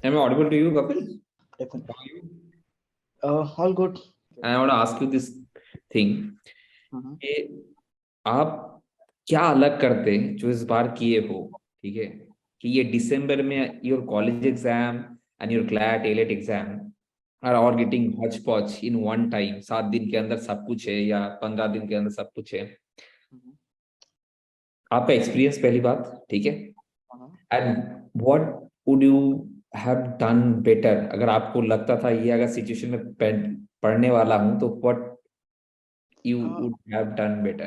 Am I audible to you, Kapil? Definitely. How are you? All good. I want to ask you this thing. Mhm. कि आप क्या अलग करते जो इस बार किए हो, ठीक है, कि ये दिसंबर में your college exam and your CLAT AILET exam are all getting hotch potch in one time, 7 दिन के अंदर सब कुछ है या 15 दिन के अंदर सब कुछ है। Mhm. आपका एक्सपीरियंस पहली बात, ठीक है, Uh-huh. And what would you have done better, अगर आपको लगता था ये अगर सिचुएशन में पढ़ने वाला हूं तो what you Uh, would have done better?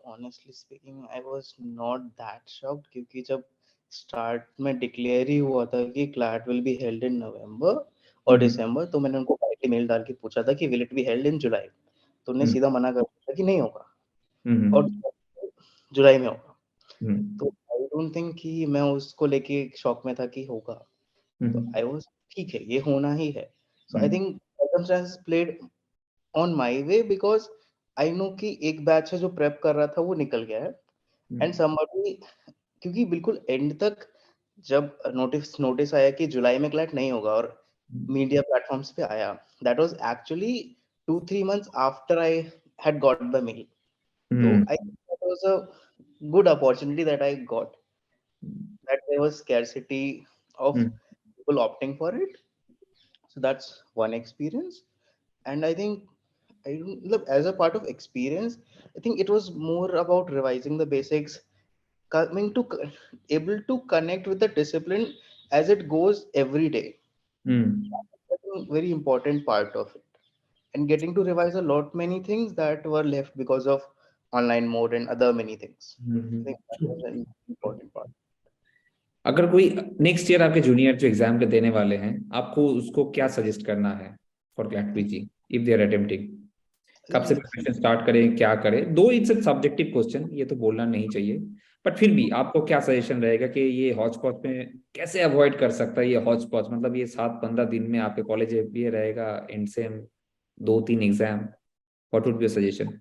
Honestly speaking, I was not that shocked क्योंकि जब स्टार्ट में डिक्लेयर ही हुआ था कि CLAT will be held in November और Mm-hmm. दिसंबर, तो मैंने उनको डायरेक्टली मेल डाल के पूछा था कि will it be held in July, तो उन्होंने सीधा मना कर दिया कि नहीं होगा और Mm-hmm. जुलाई में होगा। Mm-hmm. तो आई डोंट थिंक कि मैं उसको लेके शॉक में था कि होगा, तो आई वाज ठीक है, ये होना ही है। So I think circumstances played on my way because I know कि एक बैच है जो प्रेप कर रहा था वो निकल गया है एंड समबडी, क्योंकि बिल्कुल एंड तक जब नोटिस नोटिस आया कि जुलाई में क्लैट नहीं होगा और मीडिया प्लेटफॉर्म्स पे आया, that was actually 2-3 months after I had got the mail. तो Mm-hmm. I that was a good opportunity that I got, that there was scarcity of people opting for it. So that's one experience. And I think I don't look as a part of experience, I think it was more about revising the basics, coming to able to connect with the discipline as it goes every day. Mm-hmm. I think very important part of it. And getting to revise a lot many things that were left because of online mode and other many things. I think that was an important part. अगर कोई next year आपके junior जो exam के देने वाले हैं, आपको उसको क्या सजेस्ट करना है for CLAT PG if they are attempting? I कब से think प्रिपरेशन स्टार्ट करें, क्या करें? दो इट्स अ सब्जेक्टिव क्वेश्चन, ये तो बोलना नहीं चाहिए, बट फिर भी आपको क्या सजेशन रहेगा कि ये हॉच पॉच में कैसे अवॉइड कर सकता है? ये हॉच पॉच मतलब ये 7-15 दिन में आपके कॉलेज भी रहेगा, and same 2-3 exam, what would be your suggestion?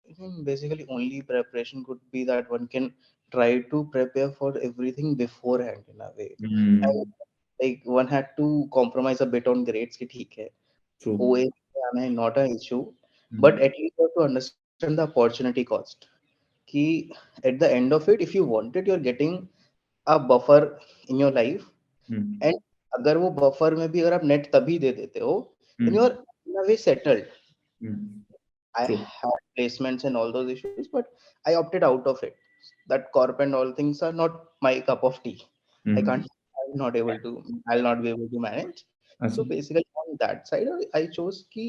I think basically only preparation could be that one can try to prepare for everything beforehand in a way. And like one had to compromise a bit on grades कि ठीक है, true. OA में आना है not an issue, but at least you have to understand the opportunity cost. कि at the end of it, if you want it, you're getting a buffer in your life, and अगर वो buffer में भी अगर आप net तभी दे देते हो, then you are in a way settled. I true. had placements and all those issues, but I opted out of it. That corp and all things are not my cup of tea. I can't, I'm not able to, I'll not be able to manage. So basically, on that side, I chose ki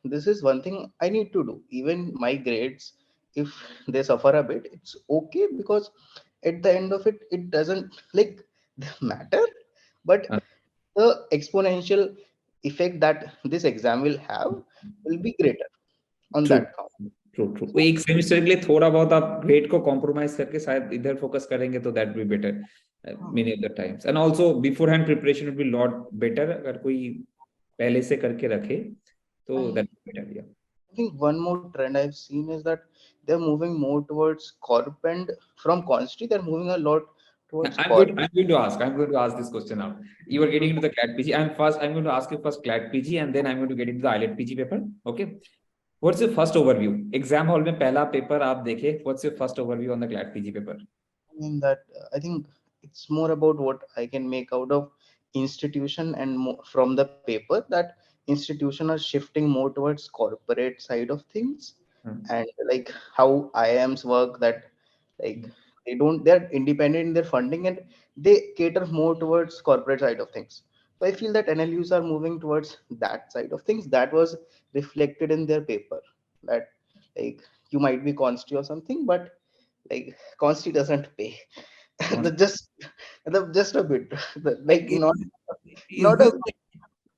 this is one thing I need to do. Even my grades, if they suffer a bit, it's okay because at the end of it, it doesn't like matter, but the exponential effect that this exam will have will be greater on true. that count. True. True. So एक semester के लिए थोड़ा बहुत आप grade को compromise करके शायद इधर फोकस करेंगे तो that be better many of the times, and also before hand preparation would be lot better, अगर कोई पहले से करके रखे तो I दैट बेटर। या think one more trend I've seen is that they're moving more towards corp, and from constantly they're moving a lot towards corp. I'm going to ask this question now. You are getting into the CLAT PG, and first I'm going to ask you first CLAT PG, and then I'm going to get into the IELTS PG paper. Okay. What's your first overview? Exam hall में पहला paper आप देखे. What's your first overview on the CLAT PG paper? I mean that I think it's more about what I can make out of institution and from the paper that institution are shifting more towards corporate side of things, and like how IIMs work, that like they're independent in their funding and they cater more towards corporate side of things. So I feel that NLUs are moving towards that side of things. That was reflected in their paper, that like you might be consti or something, but like consti doesn't pay. the just just a bit. Like not Is not a this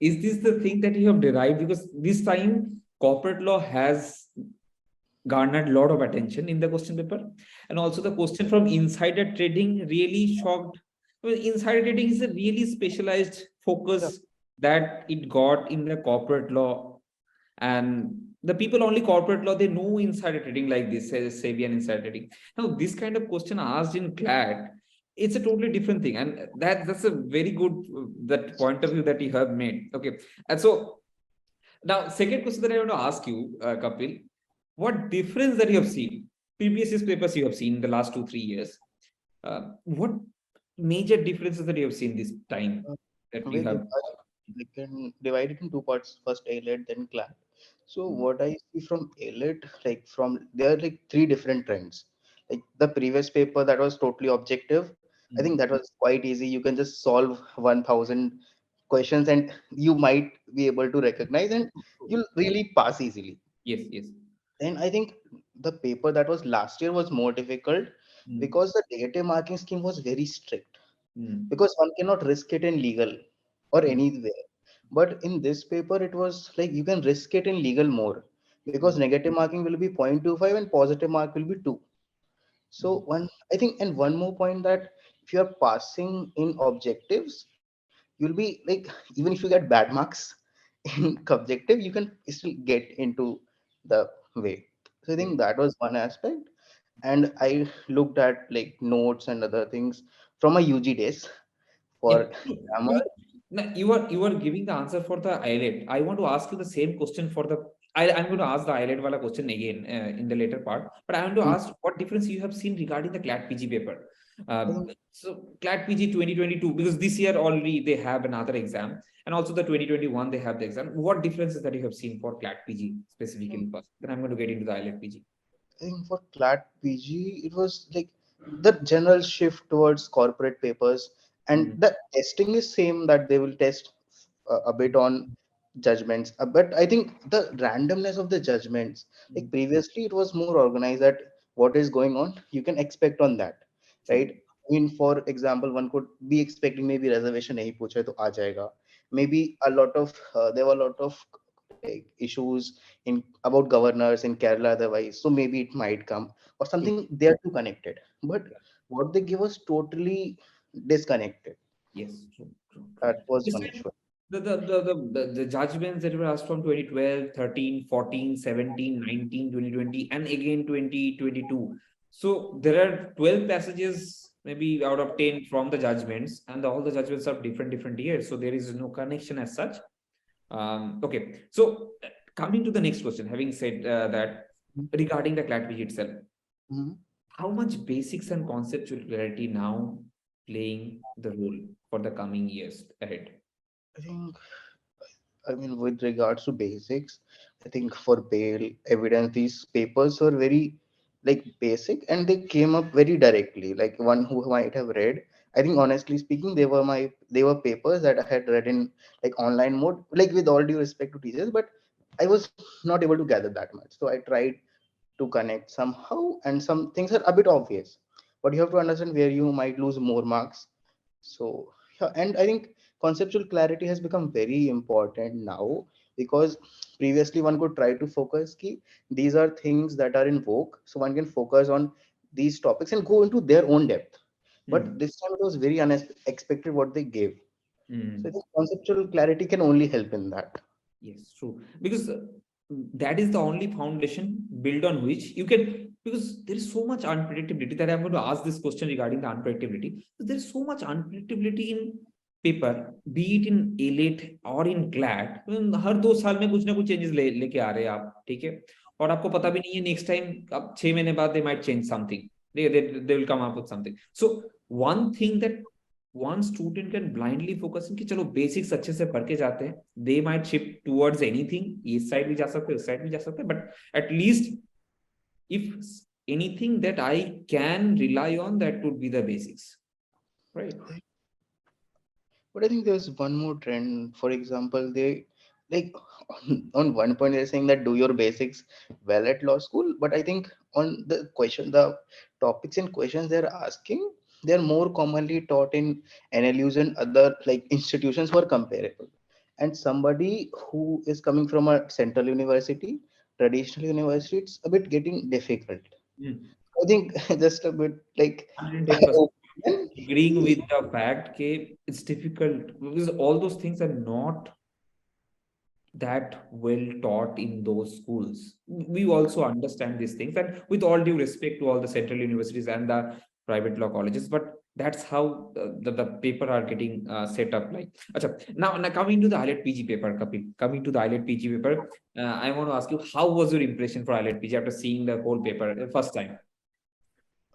is this the thing that you have derived? Because this time corporate law has garnered a lot of attention in the question paper, and also the question from insider trading really shocked. Well, insider trading is a really specialized focus that it got in the corporate law, and the people only corporate law they know insider trading like this, Sabian insider trading. Now this kind of question asked in CLAT, it's a totally different thing, and that's a very good that point of view that you have made. Okay, and so now second question that I want to ask you, Kapil, what difference that you have seen previous papers you have seen in the last 2 3 years, what major differences that you have seen this time Uh, that you Very, have. I can divide it in two parts. First AILET, then CLAT. So Mm, what I see from AILET, like from there are like three different trends. Like the previous paper that was totally objective, I think mm, that was quite easy. You can just solve 1,000 questions and you might be able to recognize and you'll really pass easily. yes, yes. Then I think the paper that was last year was more difficult Mm, because the negative marking scheme was very strict, mm, because one cannot risk it in legal or mm, anywhere. But in this paper, it was like you can risk it in legal more, because mm, negative marking will be 0.25 and positive mark will be 2. So mm, one, I think, and one more point, that if you are passing in objectives, you'll be like, even if you get bad marks in objective, you can still get into the way. So I yes. think that was one aspect. And I looked at like notes and other things from my UG days Yeah, for grammar. because now you are giving the answer for the IELTS. I want to ask you the same question for the. I'm going to ask the IELTS wala question again in the later part. But I want to Mm, ask what difference you have seen regarding the CLAT PG paper. I think So CLAT PG 2022, because this year already they have another exam, and also the 2021 they have the exam. What differences that you have seen for CLAT PG specifically first? Then I'm going to get into the IELTS PG. I think for CLAT PG, it was like the general shift towards corporate papers, and Mm, the testing is same, that they will test a bit on judgments. But I think the randomness of the judgments, like mm, previously, it was more organized, that what is going on, you can expect on that, true. right? I mean, for example, one could be expecting maybe reservation nahi pucha hai to aa jayega. Maybe a lot of there were a lot of like issues in about governors in Kerala otherwise, so maybe it might come or True. something. They are too connected, but Yeah. what they give us totally disconnected. Yes, true, true, true. That was This one time, issue. the judgments that were asked from 2012, 13, 14, 17, 19, 2020, and again 2022. So there are 12 passages, maybe out of 10 from the judgments, and all the judgments are different years. So there is no connection as such. Okay. So coming to the next question, having said that regarding the CLAT PG itself, Mhm. how much basics and conceptual clarity now playing the role for the coming years ahead? I think, I mean, with regards to basics, I think for bail evidence, these papers were very like basic and they came up very directly. Like one who might have read, I think honestly speaking, they were papers that I had read in like online mode, like with all due respect to teachers, but I was not able to gather that much. So I tried to connect somehow, and some things are a bit obvious, but you have to understand where you might lose more marks. So yeah, and I think conceptual clarity has become very important now, because previously one could try to focus key, these are things that are in vogue, so one can focus on these topics and go into their own depth. But Hmm. this time it was very unexpected what they gave. So I Hmm. think conceptual clarity can only help in that. Yes, true. Because that is the only foundation built on which you can, because there is so much unpredictability that I'm going to ask this question regarding the unpredictability. There is so much unpredictability in paper B it in AILET और इन CLAT हर 2 साल में कुछ ना कुछ changes लेके आ रहे हैं आप ठीक है और आपको पता भी नहीं है नेक्स्ट टाइम अब 6 महीने बाद they might change something they will come up with something so one thing that one student can blindly focus कि चलो बेसिक्स अच्छे से पढ़ के जाते हैं they might shift towards anything इस साइड भी जा सकते हैं उस साइड भी जा सकते हैं but at least if anything that I can rely on that would be the basics right But I think there's one more trend. For example, they like on one point they're saying that do your basics well at law school. But I think on the topics and questions they're asking, they're more commonly taught in NLUs and other like institutions who are comparable. And somebody who is coming from a central university, traditional university, it's a bit getting difficult. I think just a bit like 110% opinion. agreeing with the fact that it's difficult because all those things are not that well taught in those schools. We also understand these things, and with all due respect to all the central universities and the private law colleges, but that's how the paper are getting set up. Like, acha, now coming to the IELTS PG paper, Kapil, coming to the IELTS PG paper, I want to ask you, how was your impression for IELTS PG after seeing the whole paper first time?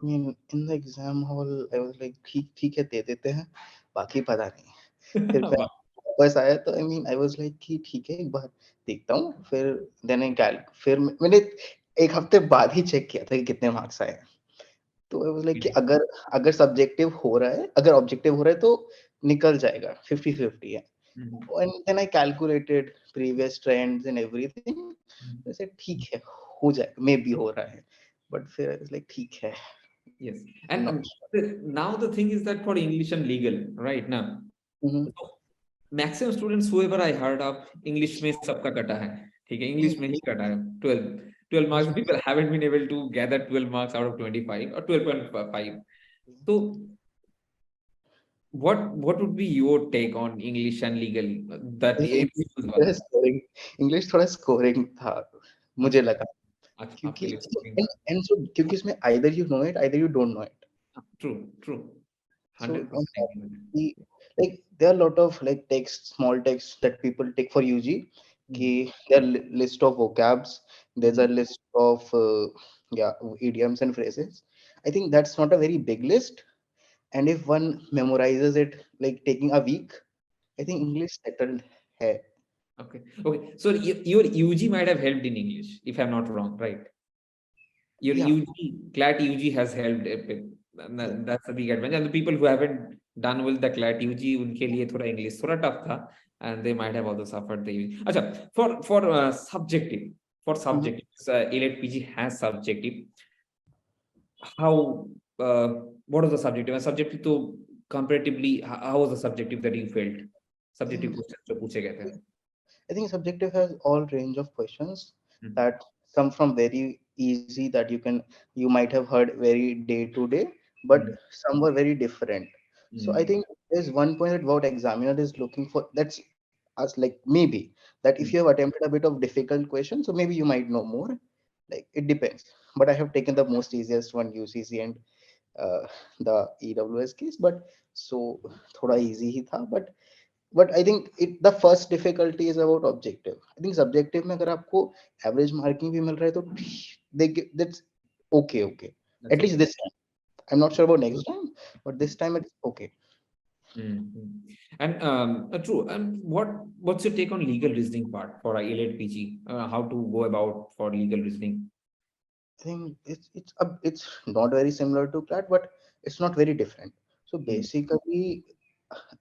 I mean, in the exam hall, I was like, ठीक ठीक है दे देते हैं, बाकी पता नहीं. फिर मैं Wow. वापस आया तो I mean, I was like कि ठीक है एक बार देखता हूँ. फिर फिर मैंने एक हफ्ते बाद ही चेक किया था कि कितने मार्क्स आए. तो आई वाज लाइक कि अगर अगर सब्जेक्टिव हो रहा है, अगर ऑब्जेक्टिव हो रहा है तो निकल जाएगा, 50-50 है. Mhm. And then I calculated previous trends and everything. Mhm. वैसे ठीक है, हो जाएगा, मे बी हो रहा है. बट फिर आई वाज लाइक ठीक है, Yes. And not. now the thing is that for English and legal, right now, so maximum students whoever I heard of, English में सबका कटा है, ठीक है, English में ही कटा है 12 marks. People haven't been able to gather 12 marks out of 25 or 12.5. So what would be your take on English and legal? That excuse वाला. इंग्लिश थोड़ा स्कोरिंग था, मुझे अच्छा, लगा. अच्छा, आपके क्योंकि लिए scoring था. एंड सो क्योंकि इसमें either you know it, either you don't know it. True, So on 100% that, agree with we, like there are a lot of like text, small text that people take for UG. that. There are list of vocabs. There's Mm. a list of yeah, idioms and phrases. I think that's not a very big list. And if one memorizes it, like taking a week, I think English settled. Hai. Okay. So your UG might have helped in English, if I'm not wrong, right? Your Yeah, UG, CLAT UG has helped a bit. And yeah. that's a big advantage. And the people who haven't done well the CLAT UG, उनके लिए थोड़ा English थोड़ा tough था, and they might have also suffered the UG. अच्छा, for subjective, for Mhm. subjective, AILET PG has subjective. How what was the subjective? And subjective तो comparatively, how was the subjective that you felt? I Subjective think questions जो पूछे गए थे. I think subjective has all range of questions, Hmm. that some from very easy that you might have heard very day to day, but Hmm. some were very different. So I Hmm. think there's one point that what examiner is looking for. That's us, like maybe that if you Hmm. have attempted a bit of difficult question, so maybe you might know more. Like it depends. But I have taken the most easiest one, UCC and the EWS case. But so thoda easy ही था. But I think the first difficulty is about objective. I think subjective में अगर आपको average marking भी मिल रहा है तो that's okay. That's At least okay. this time. I'm not sure about next time, but this time it's okay. Mm-hmm. And true. And what's your take on legal reasoning part for AILET PG? How to go about for legal reasoning? I think it's not very similar to CLAT, but it's not very different. So Mm. basically,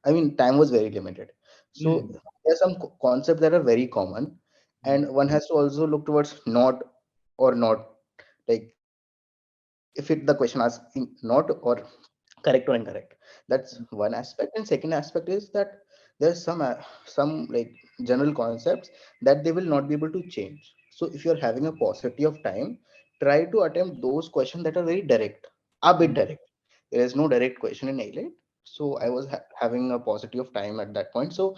I mean, time was very limited. So Mm. there are some concepts that are very common, Mm. and one has to also look towards not or not. Like if it the question asks not or correct or incorrect. That's one aspect. And second aspect is that there's some like general concepts that they will not be able to change. So if you're having a paucity of time, try to attempt those questions that are very direct, a bit Mm. direct. There is no direct question in AILET. So I was having a paucity of time at that point. So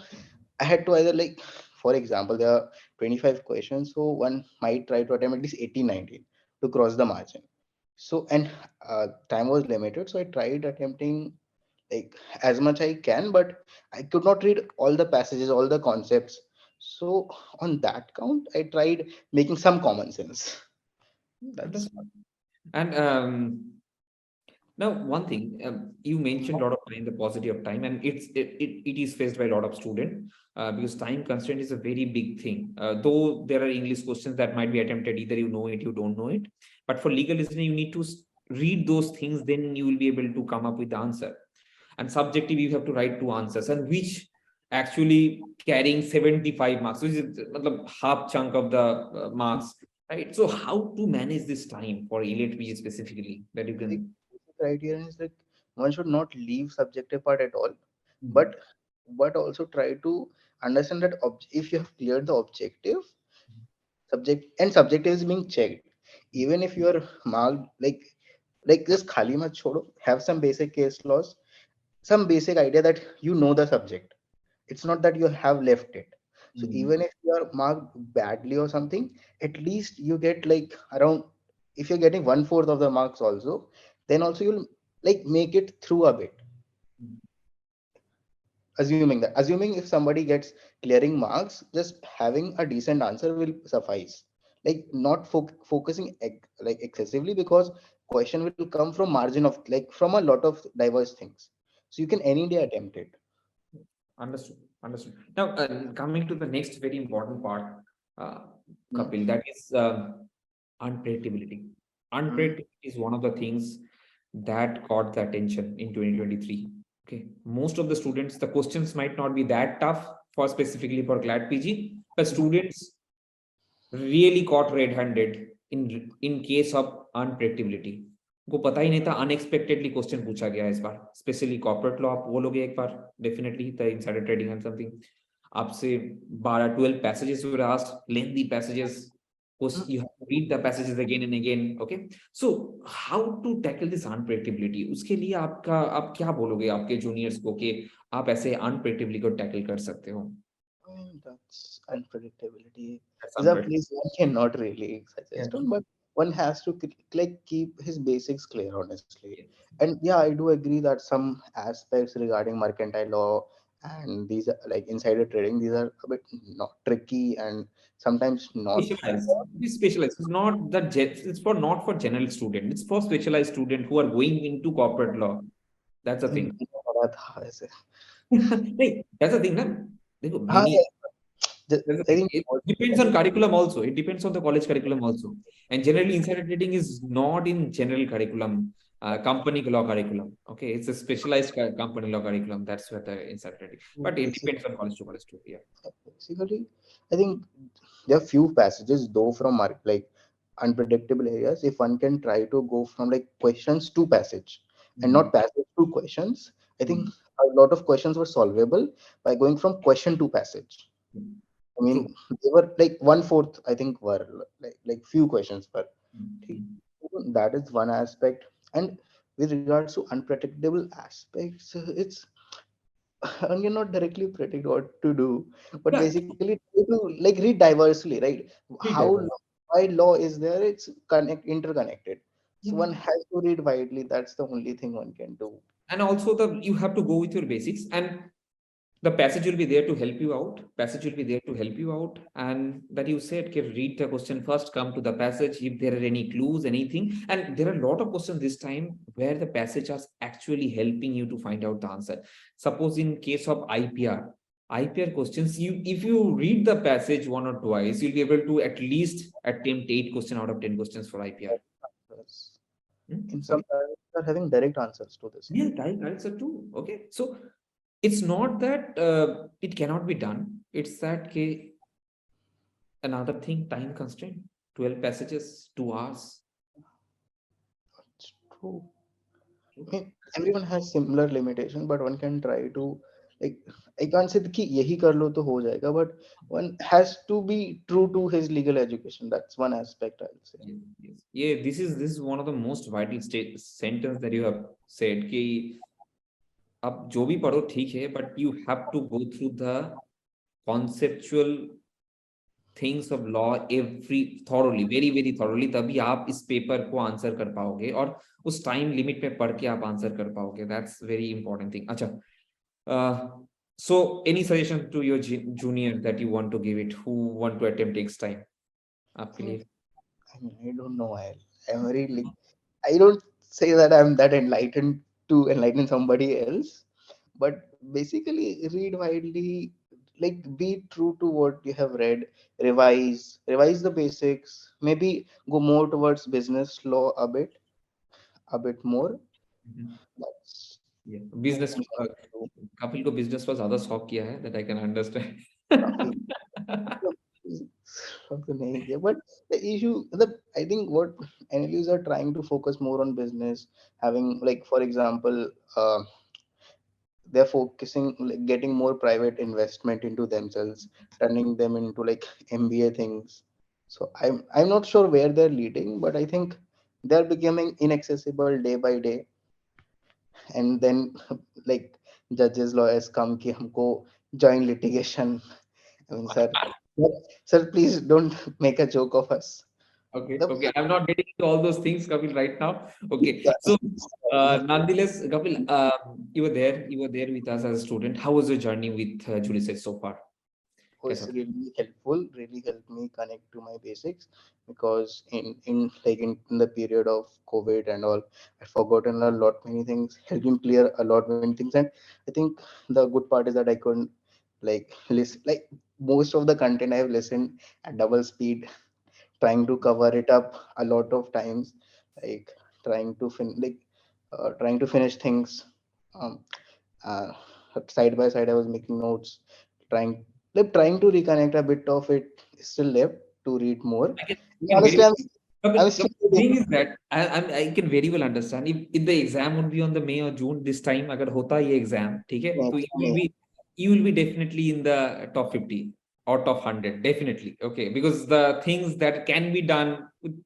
I had to either like, for example, there are 25 questions, so one might try to attempt at least 18, 19 to cross the margin. So and time was limited, so I tried attempting like as much I can, but I could not read all the passages, all the concepts. So on that count, I tried making some common sense. That's Understood. And now, one thing you mentioned a lot of time, the paucity of time, and it is faced by a lot of students because time constraint is a very big thing. Though there are English questions that might be attempted, either you know it, you don't know it. But for legal listening, you need to read those things, then you will be able to come up with the answer. And subjective, you have to write two answers, and which actually carrying 75 marks, which is matlab, half chunk of the marks, right? So how to manage this time for AILET PG specifically that you like can. basic criterion is like one should not leave subjective part at all, Mm. but also try to understand that if you have cleared the objective, subjective is being checked. Even if you are marked like just khali mat chodo, have some basic case laws, some basic idea that you know the subject. It's not that you have left it. So Mm. even if you are marked badly or something, at least you get like around, if you're getting one fourth of the marks also, then also you'll like make it through a bit. Assuming if somebody gets clearing marks, just having a decent answer will suffice. Like not focusing like excessively, because question will come from margin of like from a lot of diverse things, so you can any day attempt it. Understood. Understood. Now, coming to the next very important part, uh, Mm, Kapil, that is unpredictability. mm, Unpredictability is one of the things that caught the attention in 2023. Okay, most of the students, the questions might not be that tough for specifically for CLAT PG, but students really caught red-handed in case of unpredictability. को पता ही नहीं था, unexpectedly question पूछा गया इस बार, specially corporate law आप बोलोगे एक बार, definitely the insider trading and something आपसे 12 passages were asked, lengthy passages, mm. you have to read the passages again and again. Okay, so how to tackle this unpredictability? उसके लिए आपका आप क्या बोलोगे आपके जूनियर्स को कि आप ऐसे अनप्रेडिक्टेबिलिटी को टैकल कर सकते हो? That's unpredictability That's is a unpredictable. place one cannot really Yeah. suggest on, but one has to like keep his basics clear, honestly. Yeah. And yeah, I do agree that some aspects regarding mercantile law and these like insider trading, these are a bit not tricky and sometimes not. Specialized. Be specialized. It's not that it's for not for general student. It's for specialized student who are going into corporate law. That's the thing. पढ़ा था वैसे. नहीं, that's the thing, ना. देखो, हाँ, many. That's the I thing. think It depends on curriculum also. It depends on the college curriculum also. And generally, insider trading is not in general curriculum, company law curriculum. Okay, it's a specialized company law curriculum. That's where the insider trading. But it depends on college to college too. Yeah. basically, I think there are few passages though from like unpredictable areas. If one can try to go from like questions to passage and Mm. not passage to questions, I think Mm. a lot of questions were solvable by going from question to passage. Mm. I mean, True. they were like one fourth, I think, were like few questions were. ठीक? Mm. That is one aspect. And with regards to unpredictable aspects, it's one cannot directly predict what to do, but Yeah. basically try to like read diversely, right? Pretty How diverse. why law is there? It's interconnected. So Yeah. one has to read widely. That's the only thing one can do. And also the you have to go with your basics, and the passage will be there to help you out. Passage will be there to help you out. And that you said, okay, read the question first, come to the passage if there are any clues, anything. And there are a lot of questions this time where the passage is actually helping you to find out the answer. Suppose in case of IPR questions, you if you read the passage one or twice, you'll be able to at least attempt 8 questions out of 10 questions for IPR. Yes. Hmm? In some Sorry. areas, are having direct answers to this. Yeah, direct answer too. Okay. So it's not that it cannot be done. It's that another thing, time constraint, 12 passages, 2 hours. It's true. I mean, everyone has similar limitation, but one can try to like I can't say कि यही कर लो तो हो जाएगा, but one has to be true to his legal education. That's one aspect I'll say. Yes, yes. Yeah, this is one of the most vital state sentence that you have said कि आप जो भी पढ़ो ठीक है, but you have to go through the conceptual things of law every thoroughly, very very thoroughly, तभी आप इस पेपर को आंसर कर पाओगे और उस टाइम लिमिट में पढ़ के आप आंसर कर पाओगे. That's very important thing. अच्छा, so any suggestion to your junior that you want to give it who want to attempt takes time आपके लिए? I mean, I don't know. I'm very like I don't say that I'm that enlightened to enlighten somebody else, but basically read widely, like be true to what you have read, revise the basics, maybe go more towards business law a bit more. Mhm. That's Yeah. two Business, things I can do. Kapil को business पर ज्यादा शौक किया है, that I can काफी understand. something नहीं किया, but the issue the I think what NLUs are trying to focus more on business, having like for example they're focusing like getting more private investment into themselves, turning them into like MBA things. So I'm not sure where they're leading, but I think they're becoming inaccessible day by day. And then like judges lawyers come कि हमको join litigation. I mean, sir, please don't make a joke of us. Okay. I'm not getting into all those things, Kapil, right now. Okay. Yeah. So, nonetheless, Kapil, you were there with us as a student. How was your journey with Jurisedge so far? Was Kaisa tha? really helpful, really helped me connect to my basics, because in the period of COVID and all, I've forgotten a lot many things, helped me clear a lot many things. And I think the good part is that I couldn't like listen like most of the content I've listened at double speed, trying to cover it up a lot of times, like trying to finish things. um, uh, Side by side I was making notes, trying trying to reconnect a bit of it still left to read more. I And can very honestly, I'm Kapil, still the reading. thing is that I can very well understand if the exam would be on the May or June this time, अगर होता ये exam, ठीक है, तो you will be definitely in the top 50 or top 100, definitely. Okay, because the things that can be done with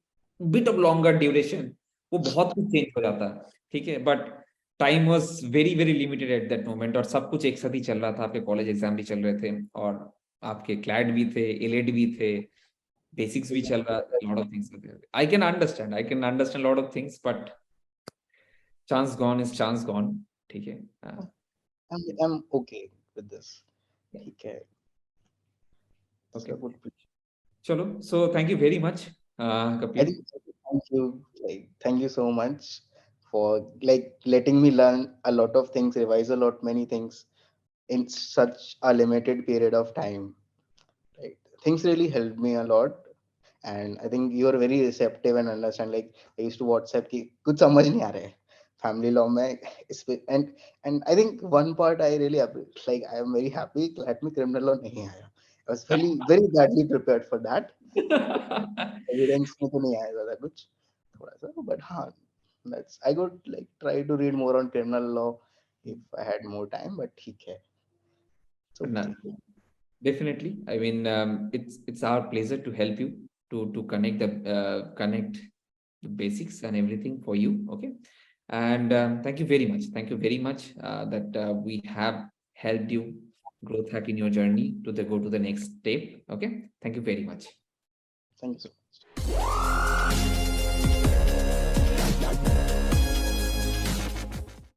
bit of longer duration, वो बहुत कुछ change हो जाता है, ठीक है, but time was very limited at that moment और सब कुछ एक साथ ही चल रहा था, आपके कॉलेज एग्जाम भी चल रहे थे और आपके क्लैड भी थे, एलेट भी थे, basics भी चल रहा था, lot of things were there. I can understand lot of things, but chance gone is chance gone. ठीक है. I'm okay with this. Yeah. ठीक है. Okay. So good. चलो. So thank you very much, I Kapil. think thank you so much for letting me learn a lot of things, revise a lot many things in such a limited period of time. Right. Things really helped me a lot. And I think you are very receptive and understand. Like I used to WhatsApp ki kuch samajh nahi aa raha hai. Family law mein and I think one part I really I am very happy that me criminal law nahi aaya. I was very badly prepared for that. Evidence में तो नहीं आया ज़्यादा कुछ थोड़ा सा, but हाँ, that's I could try to read more on criminal law if I had more time, but ठीक है, it's No, okay. definitely. I mean, it's our pleasure to help you to connect the basics and everything for you. Okay, and thank you very much. Thank you very much that we have helped you growth hack in your journey to go to the next step. Okay, thank you very much. Thank you so much.